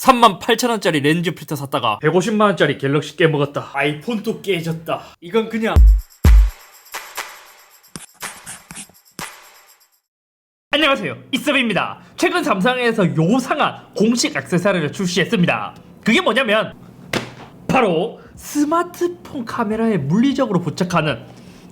38,000원짜리 렌즈 필터 샀다가 150만원짜리 갤럭시 깨먹었다. 아이폰도 깨졌다. 이건 그냥 안녕하세요, 이섭입니다. 최근 삼성에서 요상한 공식 액세서리를 출시했습니다. 그게 뭐냐면 바로 스마트폰 카메라에 물리적으로 부착하는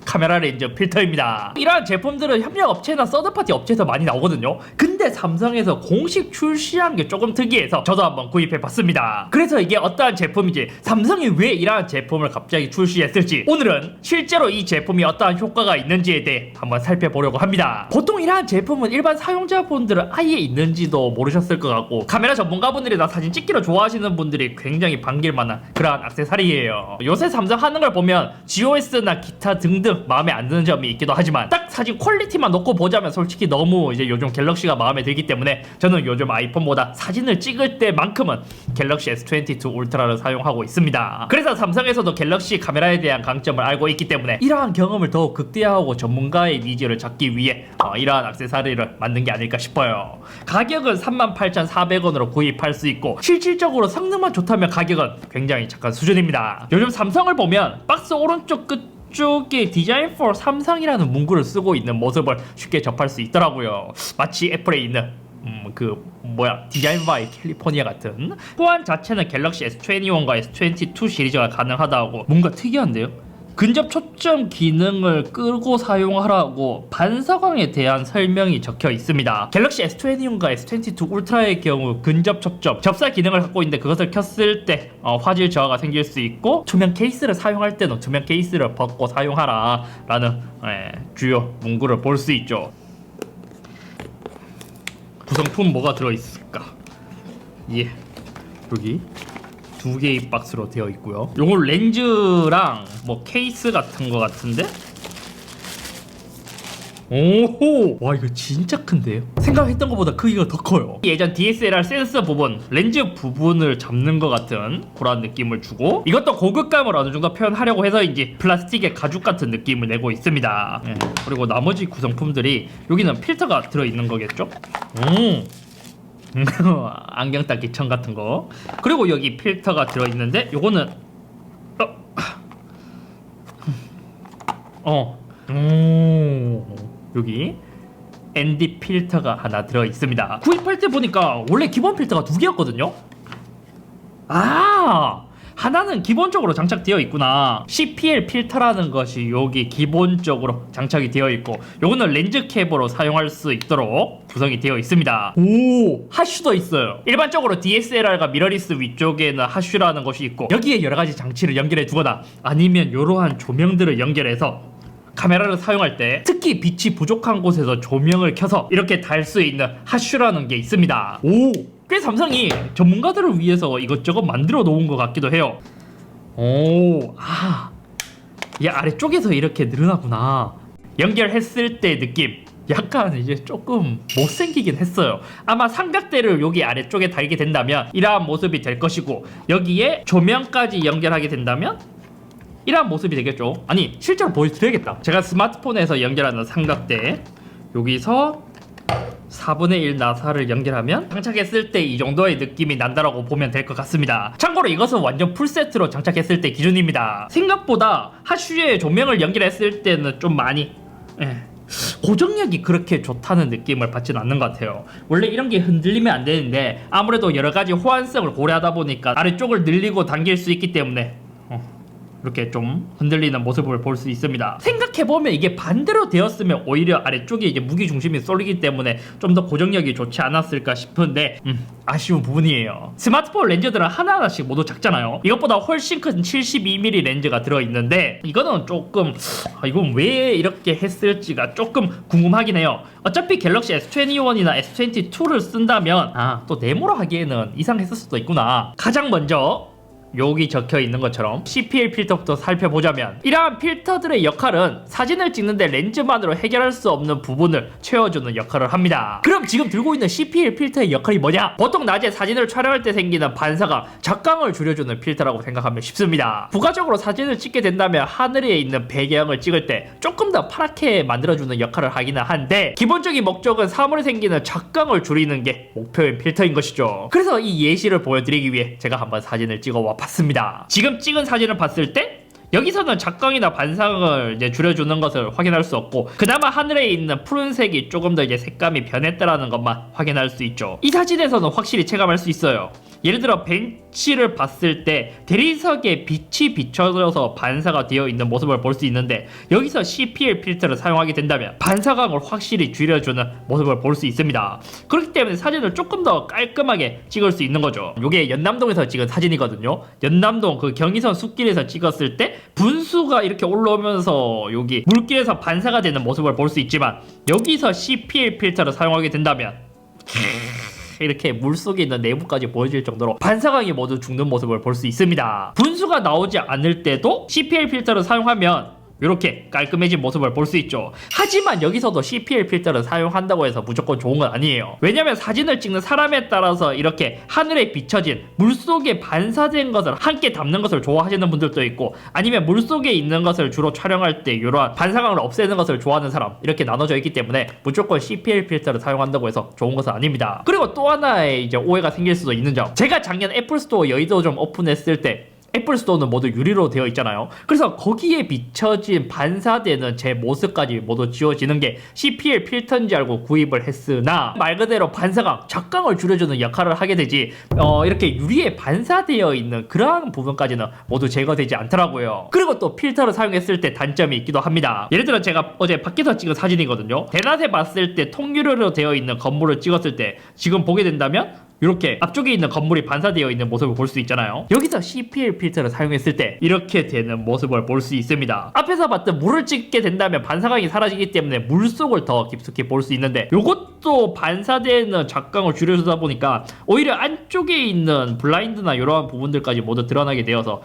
카메라 렌즈 필터입니다. 이러한 제품들은 협력 업체나 서드파티 업체에서 많이 나오거든요. 근데 삼성에서 공식 출시한 게 조금 특이해서 저도 한번 구입해봤습니다. 그래서 이게 어떠한 제품인지, 삼성이 왜 이러한 제품을 갑자기 출시했을지, 오늘은 실제로 이 제품이 어떠한 효과가 있는지에 대해 한번 살펴보려고 합니다. 보통 이러한 제품은 일반 사용자분들은 아예 있는지도 모르셨을 것 같고, 카메라 전문가분들이나 사진 찍기를 좋아하시는 분들이 굉장히 반길 만한 그러한 액세서리예요. 요새 삼성 하는 걸 보면 GOS나 기타 등등 마음에 안 드는 점이 있기도 하지만, 딱 사진 퀄리티만 놓고 보자면 솔직히 너무 이제 요즘 갤럭시가 마음에 들기 때문에 저는 요즘 아이폰보다 사진을 찍을 때만큼은 갤럭시 S22 울트라를 사용하고 있습니다. 그래서 삼성에서도 갤럭시 카메라에 대한 강점을 알고 있기 때문에 이러한 경험을 더욱 극대화하고 전문가의 니즈를 잡기 위해 이러한 액세서리를 만든 게 아닐까 싶어요. 가격은 38,400원으로 구입할 수 있고, 실질적으로 성능만 좋다면 가격은 굉장히 착한 수준입니다. 요즘 삼성을 보면 박스 오른쪽 끝쪽에 디자인 for 삼성이라는 문구를 쓰고 있는 모습을 쉽게 접할 수 있더라고요. 마치 애플에 있는 디자인 바이 캘리포니아 같은. 호환 자체는 갤럭시 S21과 S22 시리즈가 가능하다고. 뭔가 특이한데요? 근접 초점 기능을 끄고 사용하라고 반사광에 대한 설명이 적혀 있습니다. 갤럭시 S21과 S22 울트라의 경우 근접 초점 접사 기능을 갖고 있는데, 그것을 켰을 때 화질 저하가 생길 수 있고, 투명 케이스를 사용할 때는 투명 케이스를 벗고 사용하라 라는 주요 문구를 볼 수 있죠. 구성품 뭐가 들어있을까? 여기 두 개의 박스로 되어 있고요. 요건 렌즈랑 케이스 같은 거 같은데? 오호! 와, 이거 진짜 큰데요? 생각했던 것보다 크기가 더 커요. 예전 DSLR 센서 부분, 렌즈 부분을 잡는 것 같은 그런 느낌을 주고, 이것도 고급감을 어느 정도 표현하려고 해서인지 플라스틱의 가죽 같은 느낌을 내고 있습니다. 그리고 나머지 구성품들이, 여기는 필터가 들어있는 거겠죠? 안경 닦기 천 같은 거. 그리고 여기 필터가 들어있는데, 요거는 여기 ND 필터가 하나 들어있습니다. 구입할 때 보니까 원래 기본 필터가 두 개였거든요. 하나는 기본적으로 장착되어 있구나. CPL 필터라는 것이 여기 기본적으로 장착이 되어 있고, 요거는 렌즈 캡으로 사용할 수 있도록 구성이 되어 있습니다. 오, 하슈도 있어요. 일반적으로 DSLR과 미러리스 위쪽에는 하슈라는 것이 있고, 여기에 여러가지 장치를 연결해 두거나 아니면 이러한 조명들을 연결해서 카메라를 사용할 때 특히 빛이 부족한 곳에서 조명을 켜서 이렇게 달 수 있는 하슈라는 게 있습니다. 꽤 삼성이 전문가들을 위해서 이것저것 만들어 놓은 것 같기도 해요. 이 아래쪽에서 이렇게 늘어나구나. 연결했을 때 느낌, 약간 이제 조금 못생기긴 했어요. 아마 삼각대를 여기 아래쪽에 달게 된다면 이러한 모습이 될 것이고, 여기에 조명까지 연결하게 된다면 이러한 모습이 되겠죠. 아니, 실제로 보여드려야겠다. 제가 스마트폰에서 연결하는 삼각대, 여기서 4분의 1 나사를 연결하면 장착했을 때 이 정도의 느낌이 난다라고 보면 될 것 같습니다. 참고로 이것은 완전 풀세트로 장착했을 때 기준입니다. 생각보다 하슈에 조명을 연결했을 때는 좀 많이 고정력이 그렇게 좋다는 느낌을 받지는 않는 것 같아요. 원래 이런 게 흔들리면 안 되는데, 아무래도 여러가지 호환성을 고려하다 보니까 아래쪽을 늘리고 당길 수 있기 때문에 이렇게 좀 흔들리는 모습을 볼 수 있습니다. 생각해보면 이게 반대로 되었으면 오히려 아래쪽에 이제 무게중심이 쏠리기 때문에 좀 더 고정력이 좋지 않았을까 싶은데, 아쉬운 부분이에요. 스마트폰 렌즈들은 하나하나씩 모두 작잖아요. 이것보다 훨씬 큰 72mm 렌즈가 들어있는데, 이거는 조금 이건 왜 이렇게 했을지가 조금 궁금하긴 해요. 어차피 갤럭시 S21이나 S22를 쓴다면 또 네모로 하기에는 이상했을 수도 있구나. 가장 먼저 여기 적혀 있는 것처럼 CPL 필터부터 살펴보자면, 이러한 필터들의 역할은 사진을 찍는데 렌즈만으로 해결할 수 없는 부분을 채워주는 역할을 합니다. 그럼 지금 들고 있는 CPL 필터의 역할이 뭐냐? 보통 낮에 사진을 촬영할 때 생기는 반사광, 적광을 줄여주는 필터라고 생각하면 쉽습니다. 부가적으로 사진을 찍게 된다면 하늘에 있는 배경을 찍을 때 조금 더 파랗게 만들어주는 역할을 하기는 한데, 기본적인 목적은 사물에 생기는 적광을 줄이는 게 목표인 필터인 것이죠. 그래서 이 예시를 보여드리기 위해 제가 한번 사진을 찍어와 봤습니다. 지금 찍은 사진을 봤을 때 여기서는 적광이나 반사광을 이제 줄여주는 것을 확인할 수 없고, 그나마 하늘에 있는 푸른색이 조금 더 이제 색감이 변했다라는 것만 확인할 수 있죠. 이 사진에서는 확실히 체감할 수 있어요. 예를 들어 벤치를 봤을 때 대리석에 빛이 비춰져서 반사가 되어 있는 모습을 볼 수 있는데, 여기서 CPL 필터를 사용하게 된다면 반사광을 확실히 줄여주는 모습을 볼 수 있습니다. 그렇기 때문에 사진을 조금 더 깔끔하게 찍을 수 있는 거죠. 이게 연남동에서 찍은 사진이거든요. 연남동 그 경의선 숲길에서 찍었을 때 분수가 이렇게 올라오면서 여기 물길에서 반사가 되는 모습을 볼 수 있지만, 여기서 CPL 필터를 사용하게 된다면 이렇게 물속에 있는 내부까지 보여질 정도로 반사광이 모두 죽는 모습을 볼 수 있습니다. 분수가 나오지 않을 때도 CPL 필터를 사용하면 이렇게 깔끔해진 모습을 볼 수 있죠. 하지만 여기서도 CPL 필터를 사용한다고 해서 무조건 좋은 건 아니에요. 왜냐면 사진을 찍는 사람에 따라서 이렇게 하늘에 비춰진 물속에 반사된 것을 함께 담는 것을 좋아하시는 분들도 있고, 아니면 물속에 있는 것을 주로 촬영할 때 이러한 반사광을 없애는 것을 좋아하는 사람, 이렇게 나눠져 있기 때문에 무조건 CPL 필터를 사용한다고 해서 좋은 것은 아닙니다. 그리고 또 하나의 이제 오해가 생길 수도 있는 점, 제가 작년 애플스토어 여의도점 오픈했을 때 애플스토어는 모두 유리로 되어 있잖아요. 그래서 거기에 비춰진 반사되는 제 모습까지 모두 지워지는 게 CPL 필터인지 알고 구입을 했으나, 말 그대로 반사광, 적광을 줄여주는 역할을 하게 되지 이렇게 유리에 반사되어 있는 그러한 부분까지는 모두 제거되지 않더라고요. 그리고 또 필터를 사용했을 때 단점이 있기도 합니다. 예를 들어 제가 어제 밖에서 찍은 사진이거든요. 대낮에 봤을 때 통유리로 되어 있는 건물을 찍었을 때 지금 보게 된다면 이렇게 앞쪽에 있는 건물이 반사되어 있는 모습을 볼 수 있잖아요. 여기서 CPL 필터를 사용했을 때 이렇게 되는 모습을 볼 수 있습니다. 앞에서 봤던 물을 찍게 된다면 반사광이 사라지기 때문에 물속을 더 깊숙이 볼 수 있는데, 이것도 반사되는 적광을 줄여주다 보니까 오히려 안쪽에 있는 블라인드나 이러한 부분들까지 모두 드러나게 되어서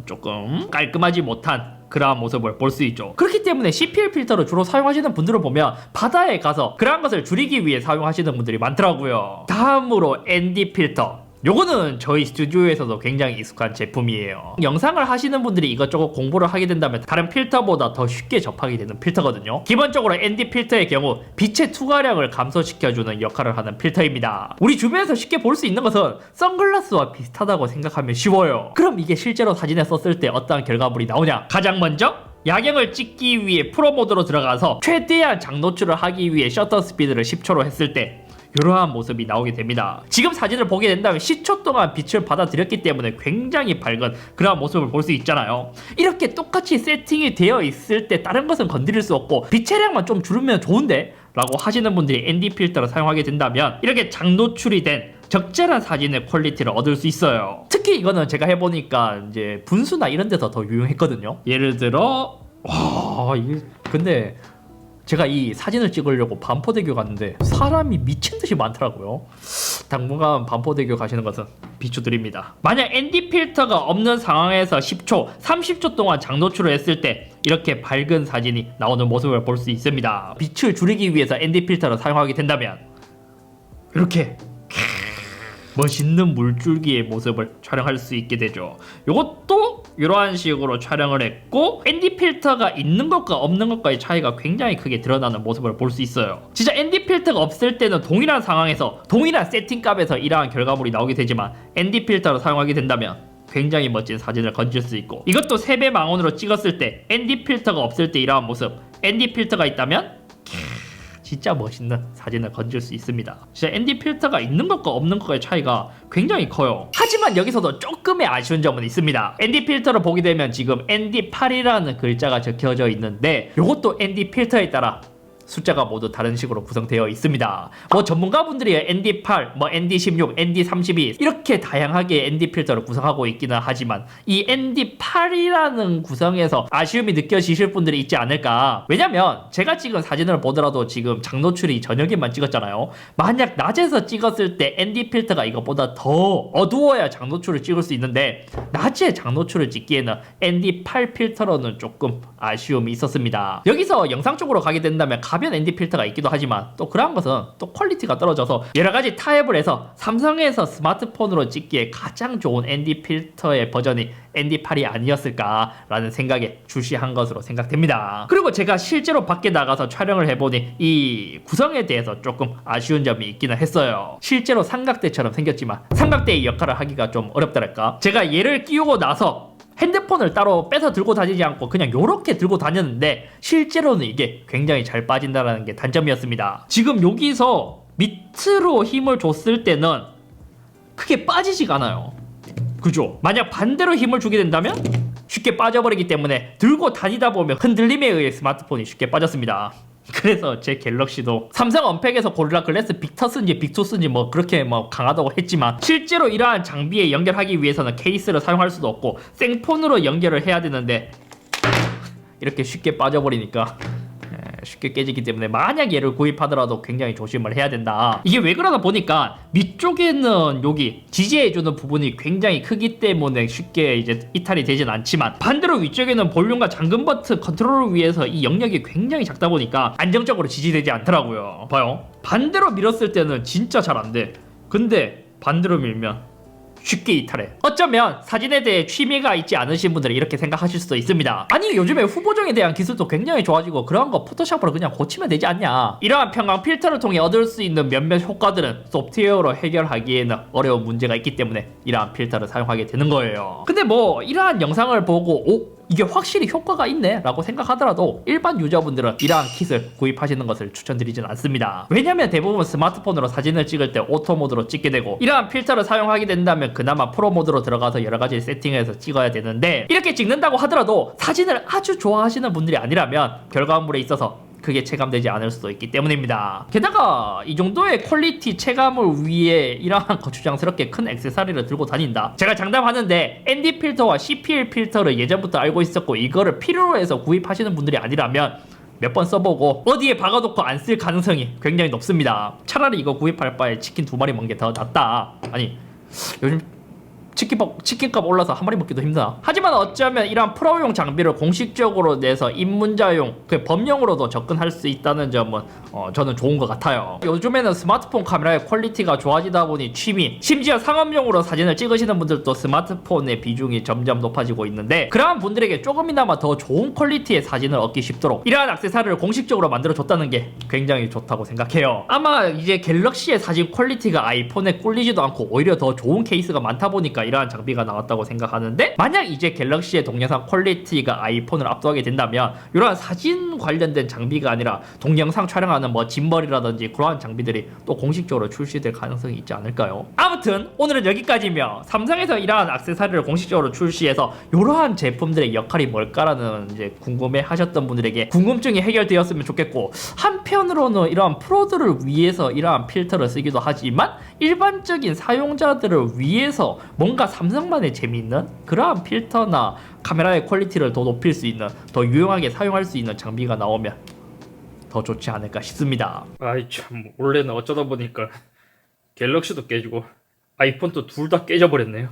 조금 깔끔하지 못한 그러한 모습을 볼 수 있죠. 그렇기 때문에 CPL 필터를 주로 사용하시는 분들을 보면 바다에 가서 그러한 것을 줄이기 위해 사용하시는 분들이 많더라고요. 다음으로 ND 필터. 요거는 저희 스튜디오에서도 굉장히 익숙한 제품이에요. 영상을 하시는 분들이 이것저것 공부를 하게 된다면 다른 필터보다 더 쉽게 접하게 되는 필터거든요. 기본적으로 ND 필터의 경우 빛의 투과량을 감소시켜주는 역할을 하는 필터입니다. 우리 주변에서 쉽게 볼 수 있는 것은 선글라스와 비슷하다고 생각하면 쉬워요. 그럼 이게 실제로 사진에 썼을 때 어떠한 결과물이 나오냐? 가장 먼저 야경을 찍기 위해 프로 모드로 들어가서 최대한 장노출을 하기 위해 셔터 스피드를 10초로 했을 때 이러한 모습이 나오게 됩니다. 지금 사진을 보게 된다면 10초 동안 빛을 받아들였기 때문에 굉장히 밝은 그러한 모습을 볼 수 있잖아요. 이렇게 똑같이 세팅이 되어 있을 때 다른 것은 건드릴 수 없고 빛의 량만 좀 줄이면 좋은데? 라고 하시는 분들이 ND 필터를 사용하게 된다면 이렇게 장노출이 된 적절한 사진의 퀄리티를 얻을 수 있어요. 특히 이거는 제가 해보니까 이제 분수나 이런 데서 더 유용했거든요. 예를 들어 이게 근데 제가 이 사진을 찍으려고 반포대교 갔는데 사람이 미친듯이 많더라고요. 당분간 반포대교 가시는 것은 비추드립니다. 만약 ND 필터가 없는 상황에서 10초, 30초 동안 장노출을 했을 때 이렇게 밝은 사진이 나오는 모습을 볼 수 있습니다. 빛을 줄이기 위해서 ND 필터를 사용하게 된다면 이렇게 멋있는 물줄기의 모습을 촬영할 수 있게 되죠. 이것도 이러한 식으로 촬영을 했고, ND 필터가 있는 것과 없는 것과의 차이가 굉장히 크게 드러나는 모습을 볼 수 있어요. 진짜 ND 필터가 없을 때는 동일한 상황에서 동일한 세팅값에서 이러한 결과물이 나오게 되지만 ND 필터를 사용하게 된다면 굉장히 멋진 사진을 건질 수 있고, 이것도 3배 망원으로 찍었을 때 ND 필터가 없을 때 이러한 모습, ND 필터가 있다면 진짜 멋있는 사진을 건질 수 있습니다. 진짜 ND 필터가 있는 것과 없는 것과의 차이가 굉장히 커요. 하지만 여기서도 조금의 아쉬운 점은 있습니다. ND 필터를 보게 되면 지금 ND8이라는 글자가 적혀져 있는데 이것도 ND 필터에 따라 숫자가 모두 다른 식으로 구성되어 있습니다. 뭐 전문가분들이 ND8, 뭐 ND16, ND32 이렇게 다양하게 ND 필터를 구성하고 있기는 하지만 이 ND8이라는 구성에서 아쉬움이 느껴지실 분들이 있지 않을까. 왜냐면 제가 찍은 사진을 보더라도 지금 장노출이 저녁에만 찍었잖아요. 만약 낮에서 찍었을 때 ND 필터가 이것보다 더 어두워야 장노출을 찍을 수 있는데 낮에 장노출을 찍기에는 ND8 필터로는 조금 아쉬움이 있었습니다. 여기서 영상 쪽으로 가게 된다면 가변 ND 필터가 있기도 하지만 또 그러한 것은 또 퀄리티가 떨어져서 여러가지 타협을 해서 삼성에서 스마트폰으로 찍기에 가장 좋은 ND 필터의 버전이 ND8이 아니었을까라는 생각에 출시한 것으로 생각됩니다. 그리고 제가 실제로 밖에 나가서 촬영을 해보니 이 구성에 대해서 조금 아쉬운 점이 있기는 했어요. 실제로 삼각대처럼 생겼지만 삼각대의 역할을 하기가 좀 어렵달까. 제가 얘를 끼우고 나서 핸드폰을 따로 빼서 들고 다니지 않고 그냥 요렇게 들고 다녔는데 실제로는 이게 굉장히 잘 빠진다는 게 단점이었습니다. 지금 여기서 밑으로 힘을 줬을 때는 크게 빠지지가 않아요. 그죠? 만약 반대로 힘을 주게 된다면 쉽게 빠져버리기 때문에 들고 다니다 보면 흔들림에 의해 스마트폰이 쉽게 빠졌습니다. 그래서 제 갤럭시도 삼성 언팩에서 고릴라 글래스 빅터스인지 빅투스인지 뭐 그렇게 뭐 강하다고 했지만 실제로 이러한 장비에 연결하기 위해서는 케이스를 사용할 수도 없고 생폰으로 연결을 해야 되는데 이렇게 쉽게 빠져버리니까 쉽게 깨지기 때문에 만약 얘를 구입하더라도 굉장히 조심을 해야 된다. 이게 왜 그러나 보니까 밑쪽에는 여기 지지해주는 부분이 굉장히 크기 때문에 쉽게 이제 이탈이 되진 않지만 반대로 위쪽에는 볼륨과 잠금 버튼 컨트롤을 위해서 이 영역이 굉장히 작다 보니까 안정적으로 지지되지 않더라고요. 봐요. 반대로 밀었을 때는 진짜 잘 안 돼. 근데 반대로 밀면 쉽게 이탈해. 어쩌면 사진에 대해 취미가 있지 않으신 분들은 이렇게 생각하실 수도 있습니다. 아니 요즘에 후보정에 대한 기술도 굉장히 좋아지고 그런 거 포토샵으로 그냥 고치면 되지 않냐. 이러한 평강 필터를 통해 얻을 수 있는 몇몇 효과들은 소프트웨어로 해결하기에는 어려운 문제가 있기 때문에 이러한 필터를 사용하게 되는 거예요. 근데 뭐 이러한 영상을 보고 이게 확실히 효과가 있네 라고 생각하더라도 일반 유저분들은 이러한 킷을 구입하시는 것을 추천드리진 않습니다. 왜냐면 대부분 스마트폰으로 사진을 찍을 때 오토 모드로 찍게 되고 이러한 필터를 사용하게 된다면 그나마 프로 모드로 들어가서 여러가지 세팅해서 찍어야 되는데 이렇게 찍는다고 하더라도 사진을 아주 좋아하시는 분들이 아니라면 결과물에 있어서 크게 체감되지 않을 수도 있기 때문입니다. 게다가 이 정도의 퀄리티 체감을 위해 이러한 거추장스럽게 큰 액세서리를 들고 다닌다. 제가 장담하는데 ND 필터와 CPL 필터를 예전부터 알고 있었고 이거를 필요로 해서 구입하시는 분들이 아니라면 몇 번 써보고 어디에 박아놓고 안 쓸 가능성이 굉장히 높습니다. 차라리 이거 구입할 바에 치킨 2마리 먹는 게 더 낫다. 아니 요즘 치킨값 올라서 한 마리 먹기도 힘드나? 하지만 어쩌면 이러한 프로용 장비를 공식적으로 내서 입문자용, 범용으로도 접근할 수 있다는 점은 저는 좋은 것 같아요. 요즘에는 스마트폰 카메라의 퀄리티가 좋아지다 보니 취미, 심지어 상업용으로 사진을 찍으시는 분들도 스마트폰의 비중이 점점 높아지고 있는데 그러한 분들에게 조금이나마 더 좋은 퀄리티의 사진을 얻기 쉽도록 이러한 액세서리를 공식적으로 만들어줬다는 게 굉장히 좋다고 생각해요. 아마 이제 갤럭시의 사진 퀄리티가 아이폰에 꿀리지도 않고 오히려 더 좋은 케이스가 많다 보니까 이러한 장비가 나왔다고 생각하는데 만약 이제 갤럭시의 동영상 퀄리티가 아이폰을 압도하게 된다면 이러한 사진 관련된 장비가 아니라 동영상 촬영하는 뭐 짐벌이라든지 그러한 장비들이 또 공식적으로 출시될 가능성이 있지 않을까요? 아무튼 오늘은 여기까지며 삼성에서 이러한 액세서리를 공식적으로 출시해서 이러한 제품들의 역할이 뭘까라는 이제 궁금해 하셨던 분들에게 궁금증이 해결되었으면 좋겠고 한편으로는 이러한 프로들을 위해서 이러한 필터를 쓰기도 하지만 일반적인 사용자들을 위해서 뭔가 삼성만의 재미있는 그러한 필터나 카메라의 퀄리티를 더 높일 수 있는 더 유용하게 사용할 수 있는 장비가 나오면 더 좋지 않을까 싶습니다. 아이 참 원래는 어쩌다 보니까 갤럭시도 깨지고 아이폰도 둘 다 깨져버렸네요.